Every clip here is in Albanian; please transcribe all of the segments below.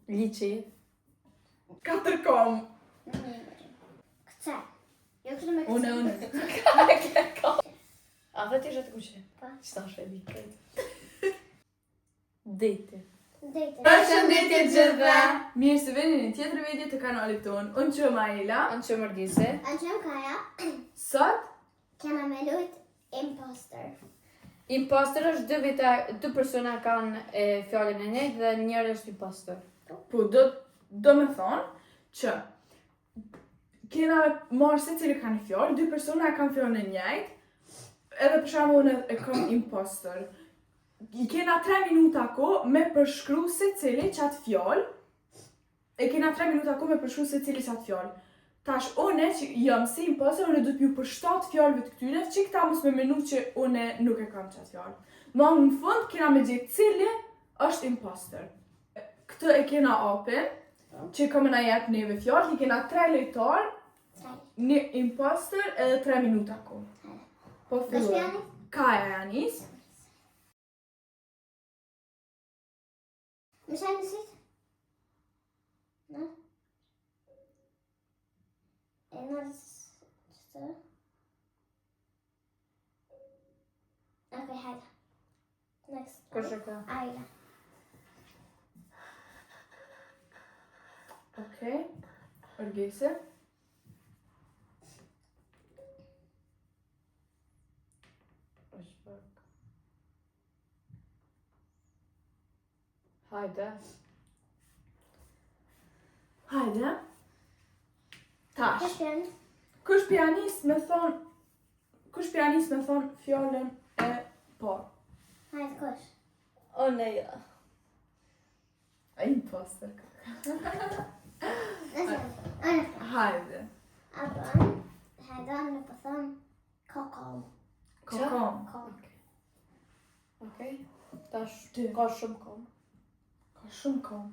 Liçi. 4 kom. Chce. Jo kështu me Unë. A dhe ti të kuqe? Po. Qëta shedi? Deti. Dejte. Përshëndetje gjithëve! Mirë se vini në tjetër video të kanalit tonë. Unë që Maela. Anë që mërgjise. Anqem Kaja. Sot Kena me lujt imposter. Imposter është dy persona kanë fjallin e njëjtë dhe njërë është imposter. po do me thonë që kena marrë se cili kanë fjallë, 2 persona kanë fjallën e njëjtë, edhe për shembull unë e kam imposter. I kena 3 minuta ko me përshkru se cili qatë fjallë, e kena 3 minuta ko me përshkru se cili qatë fjallë. Tash, une që jam si imposter, une du t'ju për 7 fjallëve të këtyre, që këta mos me menu që une nuk e kam qatë fjallë. Ma në fund, kena me gjithë cili është imposter. Këtë e kena open, që kam na jetë neve fjallë, i kena 3 lejtarë, 1 imposter edhe 3 minuta ko. Po filloj. Kaja Janis. Më shajnë nësit? Në? E nërës... Qëtë? Okej, hajde. Next. Kush e ka? Aila. Okej. Orgese. Hajde. Hajde. Tash. Kush janë? Kush pianist me thon fjallën e parë? Hajde, kush? O ne ja. Imposter. Nëse, anë. Hajde. Apo, hajde, anë po thonë kokom. Kokom. Kom. Okej. Tash Ty. ka shumë kom. Ka shumë kom.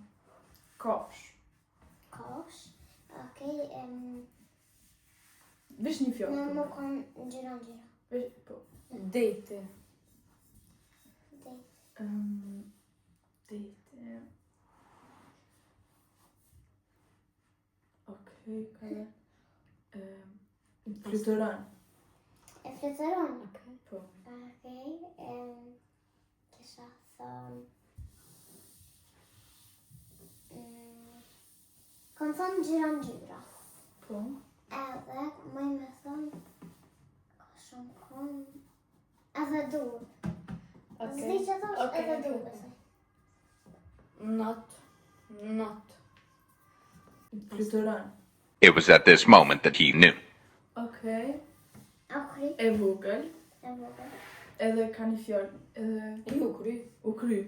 Kopsh. Kosh. Okej, Vish një fjallë. në më konë gjyra. Vish, po. Deti. Dejte. Dejte. Okej, ka dhe. Fluturon. E fleteron? Okej. Po. Okej, kisha thonë... Kom thonë gjyra. Po. Edhe, mëj me thonë... Ka shumë kom... Edhe dur. Zdi që thosh Okej, edhe okej, dur. okej. Not. Fluturon. It was at this moment that he knew. Okej. Okej, E vogël. e vogël. Edhe ka një fjallë. Edhe... I ku kry. U kry.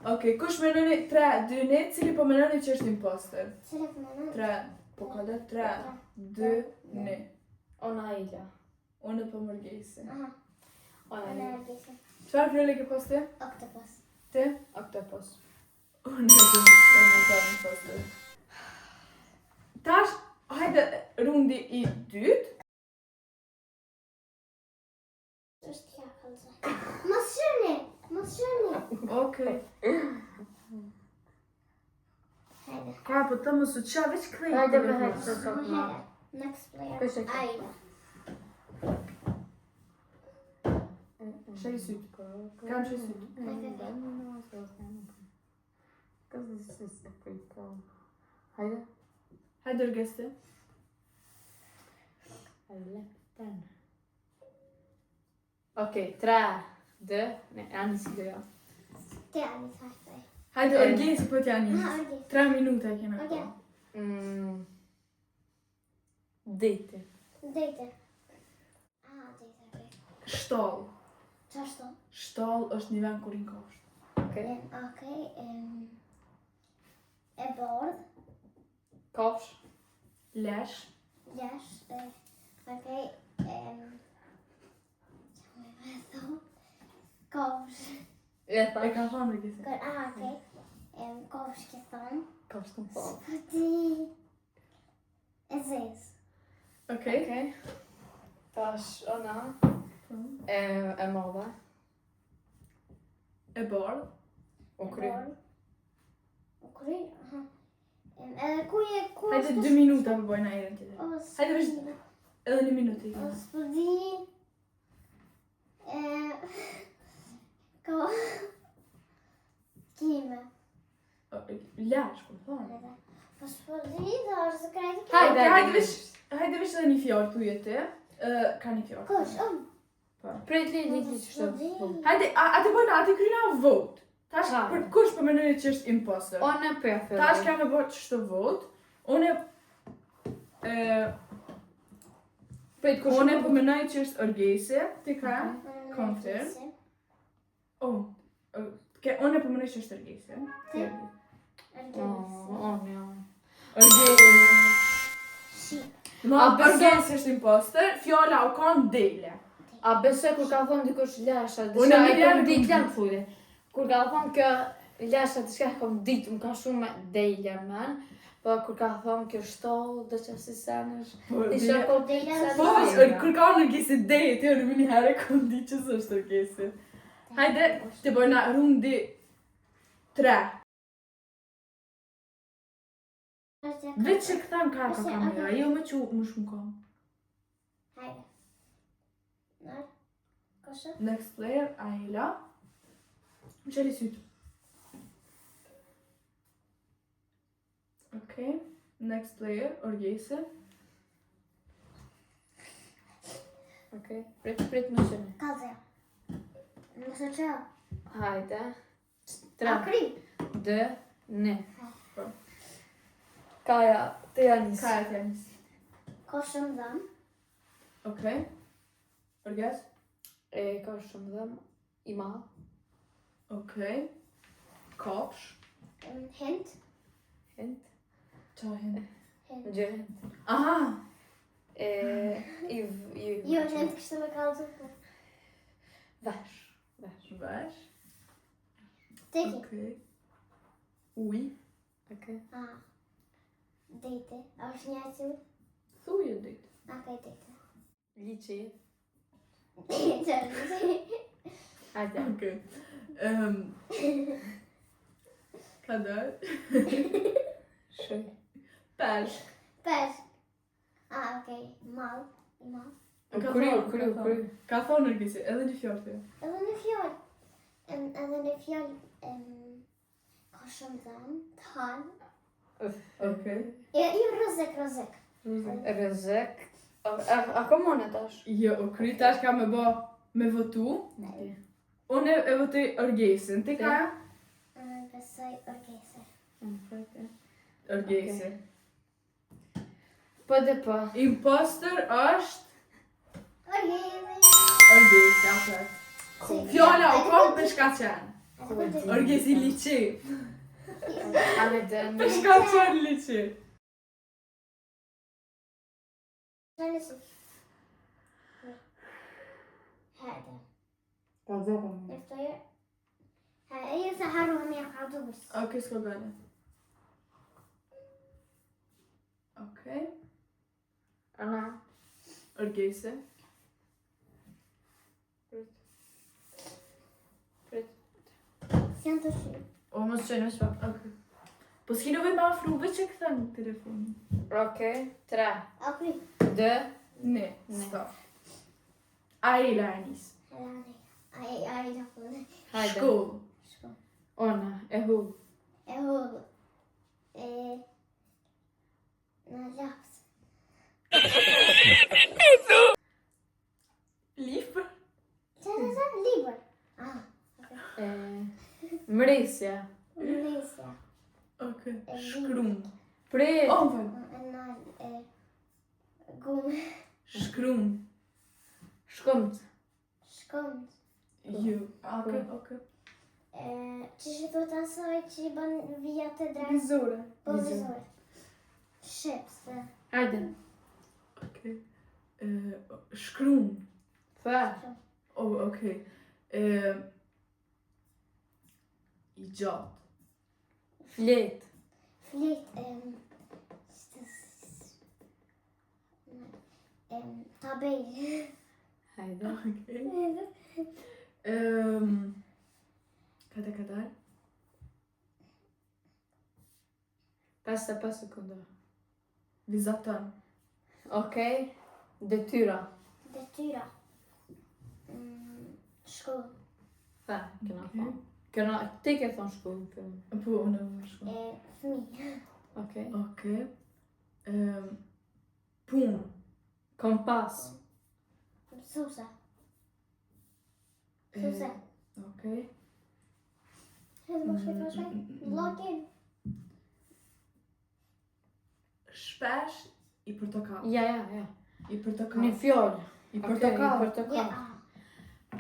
Okej, kush menoni 3, 2, 1, cili po menoni që është imposter? Cile të mënë? 3, po ka dhe 3, 2, 1. Ona Ila. Unë po mërgjese. Aha, Ona në Ila. rëgjese. Qëfar fjallë ke poste? Oktopus. Ti? Octopus. Unë e ka imposter. Tash, hajde rundi i dytë. Është ja kalëzaj. Mos shërni! Okej. Hajde. Ka po të më su qa veç krejtë. Hajde me hajde se sot Hajde. ma. Next Kush e player. ka? Aila. Shaj sytë. Kam shaj sytë. Hajde. Hajde rgeste. Okej, 3, 2, ne, Anis i doja. Ti ani thajtaj. Hajde orgesi po t'ja një. Aha, orgesi. 3 minuta kena Okej. po. Deti. Dejte. Aha, dejte, okej. Shtall. Qa është to? Shtall është një vend kur i kosht. Okej. Okej, e bordh. Kofsh. Lesh. Jesh. Okej, qa me thonë? Kofsh. E E ka thonë rgese. Aha, okej. Kofsh ke thonë. Kofsh në po. Ti... E zez. Okej. Okej. Tash, ona. E modha. E bardh. U kry. U kry. kry, aha. Edhe ku Hajde 2 minuta për bojna erën tjetër. Hajde vesh edhe 1 minutë. O s'po di... Ka... Kime. Lash, po thonë. Po s'po di, dhe është zë krejtë kime. Hajde vesh edhe një fjallë tu jetë. Ka një fjallë. Kush, Prit Lili që s'po di. Hajde, atë bojna, atë kryna vot. Tash Ha. për kush për menojnë që është imposter. Ona për fillon. Tash kam e bërë ç'është vot. Unë Prit kush unë po menoj që është Orgese, ti ka? Confirm. Oh. Unë po menoj që është Orgese. Ti? Ona. Orgese. Shqip. Ma Orgese është imposter, fjalla u kanë dele. A besoj kur ka thonë dikush Lasha, Unë diçka e e mirë kom nuk ditë di. lart fuli. Kur ka thonë kjo Lasha diçka e kom ditë, më ka shumë dejle men. Po kur ka thonë kjo shtoll, do që si sanësh. Isha po Dejla Po, është kur ka Orgese dele, ti orë një herë kom di që është Orgese. Hajde, të bëjna rundi 3. Veç që këtan ka kamera, jo me që më shumë kam. Hajde. Nar. Koshe? Next player, Aila. Më qëri sytë. Okay. Next player, Orgese. Okej, prit më shumë. Kaze. Nëse që? Hajde. A 3, kry? 2, 1. Po. Kaja, të janis. Ka e tenis. Koshe më dhëm. Okay. Orges? Ka shumë dhëm, i madh. Okay. Kopsh. Hint. Hint. Qa hen? Hint. Gjëhint. Aha! Jo, hint kështë me kalë të Vesh. Vesh. Teki. Okay. Uj. Okej. Dejte. A është një atë? Thuje dit. Okej, dejte. Liçi. Qërë. Hajde. Okay. Ka dërë? Shoj. Peshk. Peshk. Okej. Mal. I mal. Kry. Ka thonë Orgese, edhe një fjallë të. Edhe në fjallë. Edhe në fjallë. Ka shumë dhëm. Tan. Okay. Jo, rozek. Rrezek. A ka mone tash? Jo, o kry tash ka me bo me votu. Unë e votoj Orgesen, ti ka? Besoj Orgese. Orgese. Po dhe po. Imposter është Orgese. Orgese, apret. Fjalla u kom për shka qenë. Orgese i liqi. Hajde. Për shka qenë liqi. Hajde. Hajde. Ka zero. Neftoje. Hajde, se harru me ja ka dubës. Okej, s'ko gale. Okej. Ana. Orgese. Prit. Si janë të shi. O mos qenë më shpak. Okej. Po s'ki nëve ma afru, veç që këthen telefonin. Okej. 3, A kry. 2. Ne, stop. Aila e nis. Ai, la punë. Hajde. Shkoll. Shko. Ona. E hu. E hullë. Në laps. Lipër. Që të zë? Liber. Mresja. Nesja. Okej. Shkrum. Prit. Oh, më Në gumë. Shkrum. Shkumt. Shkomt. Ju. Okej. Që që të të asoj që i bën vijat të drejtë. Vizore. Po vizore. Sheps. Hajde. Okej. Shkrum. Fa. Oh, okej. I gjatë. Flet. Flet. Tabel. Hajde. Okej. Kadar. 55 sekunda. Vizaton. Okej. Detyra. Detyra. Shkollë. Fa, kena Okej. thonë. Ti ke thonë shkollë fillim. Po, unë më shkollë. Fëmijë. Okej. Okej. Punë. Kompas. Mësuse. Mësuse. Okej. Hedhë më shkoj. Vlogin. Shpesh i portokall. Ja. I portokall. Një fjollë. I Okej, portokall. portokall.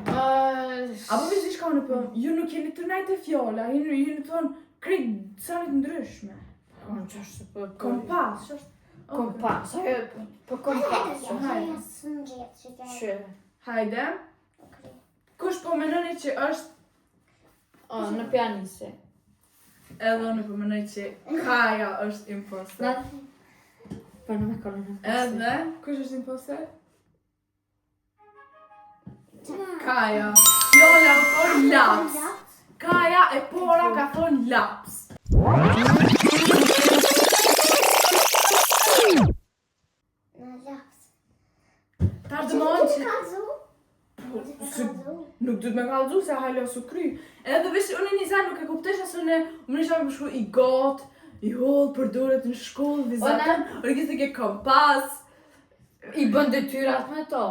Apo vizë diçka unë po, ju nuk jeni të nejtë e fjolla, ju në thonë krejt sanit ndryshme. Unë që është për... Kompas, që është? Kompas. Ajo, për kompas. Hajde, së në gjithë që ke. Që... Hajde, Okej. kush po menoni që është, Në pianisi. edhe unë po menoj që Kaja është imposter. Për në me kolonë. Edhe, kush është imposter? Kaja. Fjolla u thonë laps. Kaja e pora ka thonë laps. Në laps. Tash dëmonë që... Kazu. Nuk du të me kallëzu se hajlo su kry. Edhe vesh unë një zanë nuk e kuptesh asë unë më nisha me shku i gotë, i hollë, përduret në shkollë, vizatën, orkisë ke kompas. I bën detyrat me to.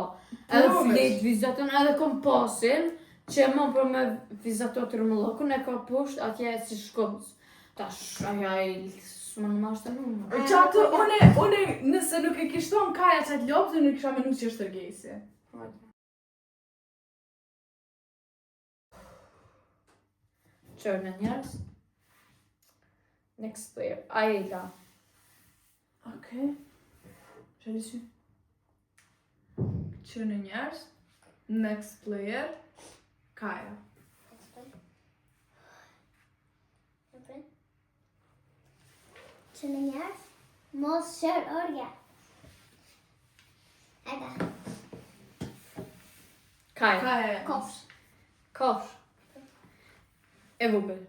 Edhe Po, flet vizatën edhe kompasin, që më për me vizator të rëmëllokun e ka pusht atje si shkollës. Tash, aja i s'më në mashtë të numë. Qatë, unë nëse nuk e kishton Kaja qatë lopë, nuk kisha menu që është tërgesi. Qërë në njerës. Next player. Aida. Okej. Qëri sy? Që në njerës. Next player. Kaja. Që në njerës, mos shër orja. Hajde. Kaja. Kaja. Kofsh. Kofsh. E vogël.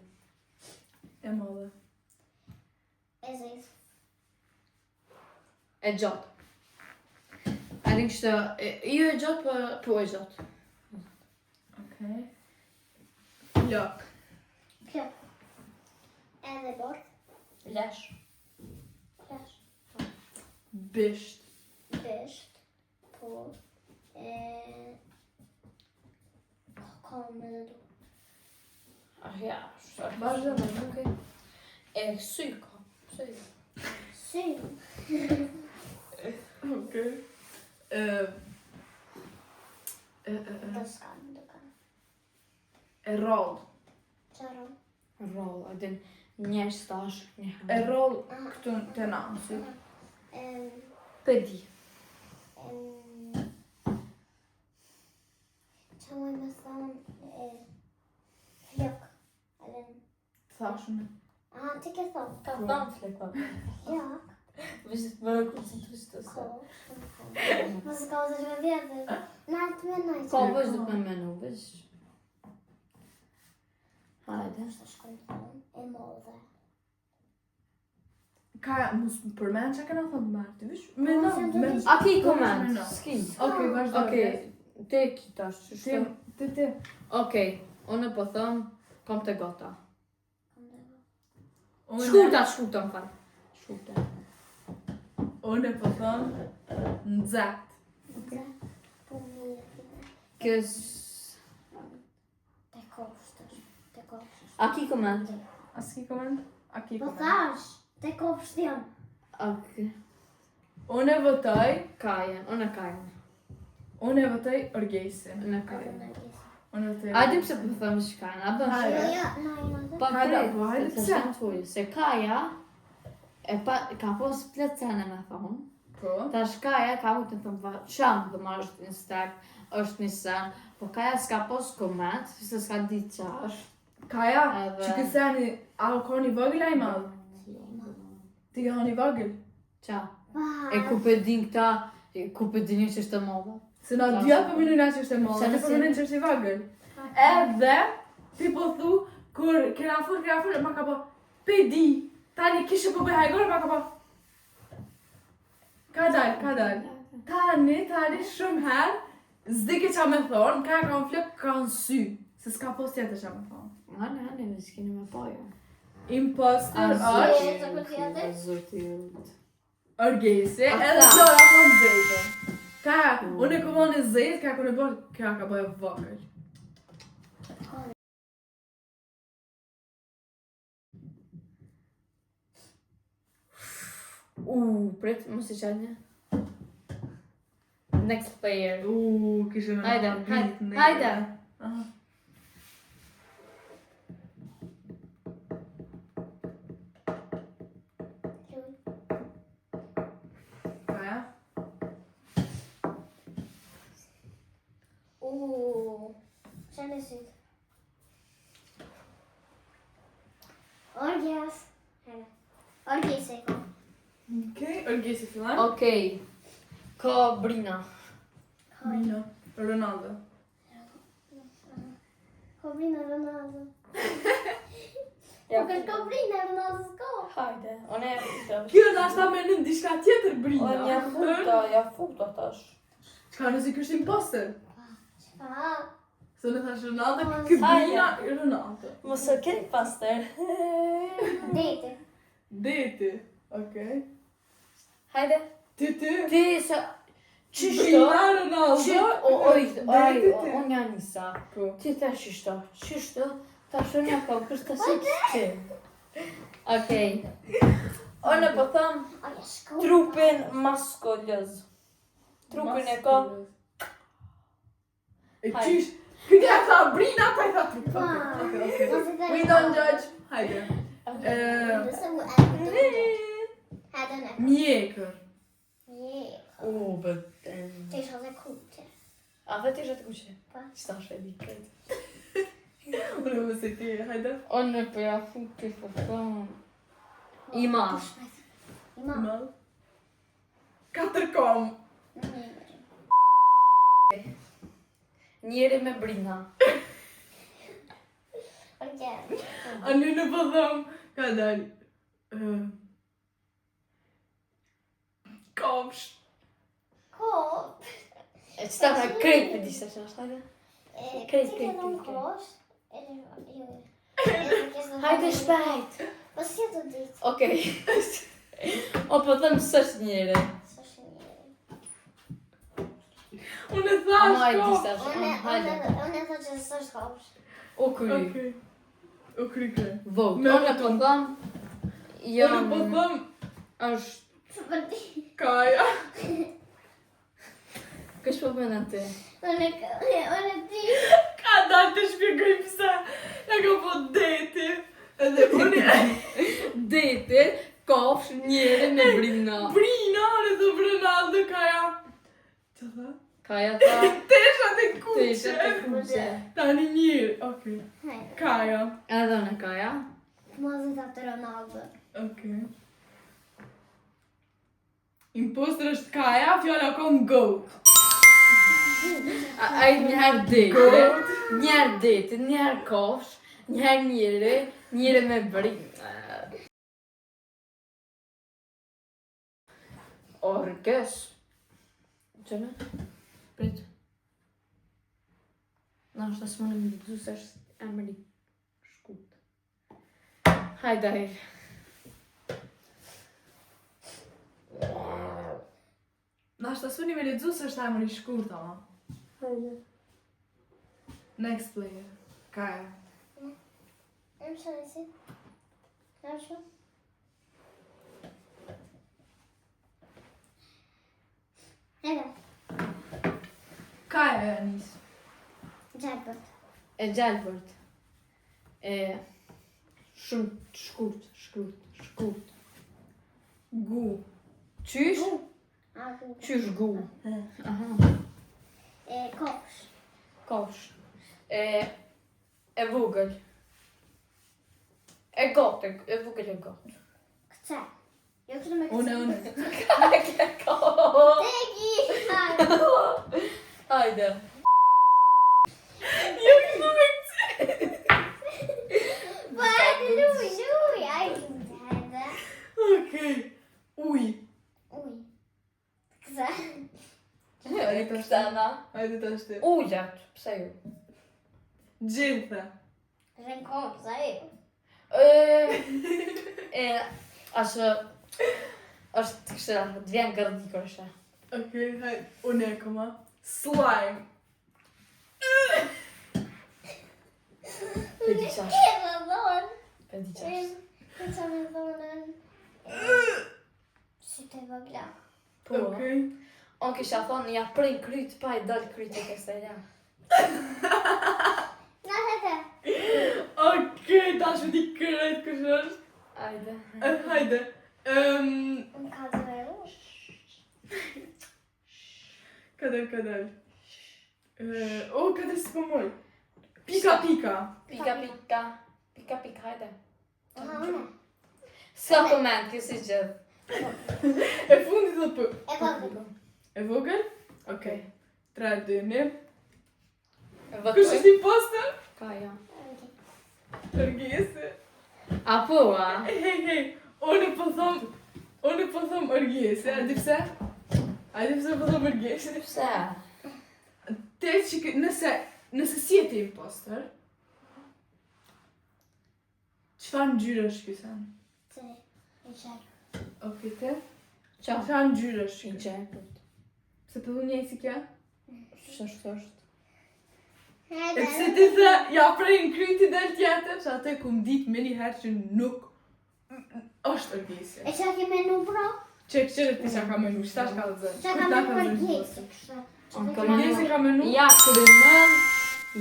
E modhe. E zezë. E gjatë. A din kështë, jo e gjatë, po e gjatë. Okej. Lok. Kjo. Edhe bord. Lesh. Flash. Bisht. Bisht. Po. Kom me dhe du. Ah ja, shtë. Vazhdo, Okej. E sy ka. Sy. Sy. Okej. Do s'kam, do kam. E roll. Qaron. Roll, a din një stash, një E herë. roll këtu të nansi. Pedi. Qa moj me thonë flok. Alen. Thashme. Aha, ti ke thonë. Ka thënë flekva. Flok. Vishtë të bërë koncentrisht të se. Mos ka uzë shme vjetë. Në të menaj. Ka vësh du të me menu, vish. Hajde. Është shkojnë të thonë. E modhe. Kaja, mos më përmen që kena thënë martë, vish? Po, sem do t'i- A ki komend, s'ki. Okej, vazhdo. Okej, te ki tash, që Ti, shtë. ti. Okej, unë po thëmë, kom të gota. Unë- Shkuta më falë. Shkuta. Unë po thëmë nxet. Po mirë. Kës... Te kofshtër. Te kofshtër. A ki komend? A s'ki komend? A ki Po komend? thash. Te kofshtër jam. Okej. Unë e votoj, Kajen, unë e kajen. unë e votoj Orgesin. Unë e kajen. Unë e votoj. A dim se po thëmë që kajen, a bën Hajde. shumë. Jo, no. Pa Hajde, krejt, po, hajde, se pse? shumë thuj, se Kaja ka pos plët cene me thonë, Po. tash Kaja ka u të thëmë qamë dhe ma është një stek, është një sen, po Kaja s'ka pos koment, se s'ka ditë që është. Kaja, Edhe- që kësani, a u ka një vogël a i madhë? Ti ka një vogël? Qa? E ku për din këta, ku për din një që është të modhe. Se na dhja po minuna që është e madhe, Se ti po nëse- minun që është i vogël. Edhe, ti po thu, kur kena fut, ma ka po, pedi. Tani kishe po bëj hajgore, pa ka po. Ka dal. Tani shumë herë, zdike qa me thonë, ka kanë flok, kanë sy. Se s'ka pos tjetër qa me thonë. Hane, me s'kini me pojo. Imposter është Zoti. Orgesi, edhe Flora thonë zejtë. Ka, unë e këmon e zejtë, ka kënë e bërë, ka bëjë vogël. Prit, mos I qanje. Next player. Kishe me Hajde. Aha. Kaja? Känner syt. Orgias. Orgis e kom. Okej, Orgesi fillan. Okej. Ka Brina. Brina. Ronaldo. Kobrina Ronaldo. Ja, Porque Kobrina Ronaldo sko. hajde. One e futa. Kjo në ashta me në diçka tjetër Brina. Ja futa tash. Qka nësi kështë imposter? Ah, Se në thash Ronaldo, kë Brina i Ronaldo. Mos e ke pastor. dete. Deti. Okej. Hajde. Ty. Ti sa çishto? Brina Ronaldo. Deti ti. On ja nisa. Po. Ti tash çishto? Tash unë ja po kështë si ti. Okej. Unë po them Olha, sko. trupin maskulloz. Trupin e ka. E Hajde. qysh? Këtë e tha Brina, pa I tha trup. Ah, Okej. Mos e We don't judge. Hajde. Nëse mu e Hajde në. Mjekër. Bëten. Ti isha dhe kuqe. A dhe ti është të kuqe? Pa. Qëta është e dikret? Unë më se ti, hajde. Unë për ja futi fëfëm. Ima. Ima. Mal. 4 kom. Njeri me Brina. Okej. A në po thëm, ka dal. Kopsh. Kop. E qëta me krejt për disa që është, hajde? Krejt. Kosh. Hajde shpejt. Po si e të ditë? Okej. O po thëmë sështë njeri. Së shënjeri. Unë e thash Ama e kopsh. disa që, hajde. Unë e thë që së është kopsh. O kry. Okej. U kry kry. Vot. Me Unë po thëmë. Unë po thëm, është. Për ti. Kaja. Kësh po bënë ti. Unë ti. Ka dal të shpjegoj pëse. E ka po deti. Edhe unë e... Dete, kofsh, njeri me Brina. Brina, në të Ronaldo, Kaja. Që tha? Kaja tha. Tesha të Të ishe të kuqe. kuqe. Tani njërë. Okej. Hajde. Kaja. Edhe në Kaja. Mos e të Ronaldo. Okej. Imposter është Kaja, fjalla kon goat. Ai njëherë dete, Goat. njëherë dete, njëherë kofsh, njëherë njëri me Brina. Orkes. Qënë? Prit. Na është asë më në më dëzu se është emri shkut. Hajde, hajde. Na është asuni me ledzu se është emri shkurt, ama. Hajde. Next player. Kaja. Em shënësi. Em shë. Hajde. Kaja e nisë. Gjarbët. E gjalbërt. Shumë shkurt. Gu. Qysh? Aku. Qysh gu? Aha. Kopsh. Kofsh. E vogël. E gotë, e vogël e gotë. Këtë. Jo këtë me këtë. Unë. Tegi! Hajde. Jo, këtë me këtë. Po, hajde, luj. Hajde. tash. Stana. Hajde tash ti. Ullat, pse ju? Gjithë. Rënkon, za e. Alltså, është kështë, të vjen gërdi kërështë. Okej, hajde. Unë e koma. Slime. Pedi qash. Kjeva dhon. Pedi qash. Këtë me dhonën. Si të vëgla. Po. Okej. Unë kisha thonë, ja prej kryt, pa i dal kryt e kësë e ja. Na të. Okej, tash me di kërët kështë është. Ajde. Hajde. Unë ka dhe rush. Kadar. Kadar s'po moj. Pika. Pika, hajde. Aha, unë. Ska koment, kësi gjithë. E fundit dhe për. E vëgë. E vogël? Okej. 3, 2, 1. Kush Vëtoj. është impostor? Ka, ja. Orgjese. Apo, a? Hej. Unë po thom orgjese. A di pse? Po thom orgjese? Pse? Te që nëse si e ti impostor, çfarë ngjyrë është ky sen? Të. E qërë. Okej, te? Qa? Çfarë ngjyrë është I ky? gjepët. Se të dhunë njëjë si kjo? Shështë. E pse ti the, ja prej në kryti del tjetër, që atë ku m'dik me njëherë që nuk është orgjese. E që ke menu bro? Qërë ti që ka menu, qëta shka të zënë? Që ka menu përgjesi, kështë. Unë ka Orgjese ka menu? Ja, krymën.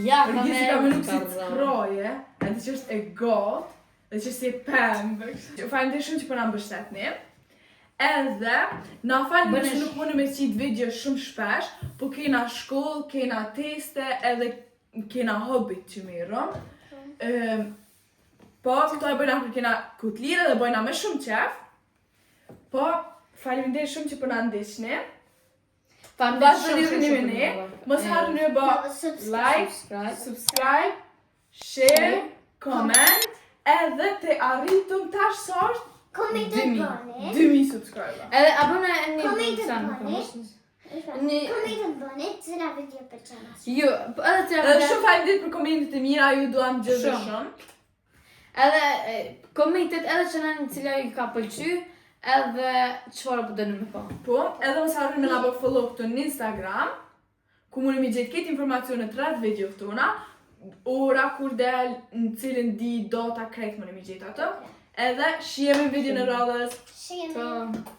Ja, Orgjese ka menu si të karza. kroje, edhe që është e gotë, dhe që si e pëmbë. Faleminderit shumë që po na mbështetni. Edhe, na falni Bënesh. që nuk mundë me qitë video shumë shpesh, po kena shkollë, kena teste, edhe kena hobit që mirëm. Po, këto e bëjna kur kena kutlire dhe bëjna me shumë qef. Po, faleminderit shumë që po na ndiqni. Vazhdoni me ne. Mos harroni me bë like, subscribe, share, comment, edhe të arritëm tash sort Komentet bëni. 2000 subscriber. Edhe abone e një Komentet bënë. bëni. Komentet bëni, cila video pëlqen as. Jo, edhe të Edhe shumë faleminderit për komentet e mira, ju duam gjithë Shumë. shumë. Edhe komentet edhe që në një cila ju ka pëlqy, edhe qëfar po dënë me po. Po, edhe mos harroni me na bë follow këtu në Instagram, ku mundi mi gjetë këtë informacionet rreth video tona, ora kur del, në cilin di data krejt mundi mi gjetë ato. Edhe shihemi në video në radhës. Shihemi. Po.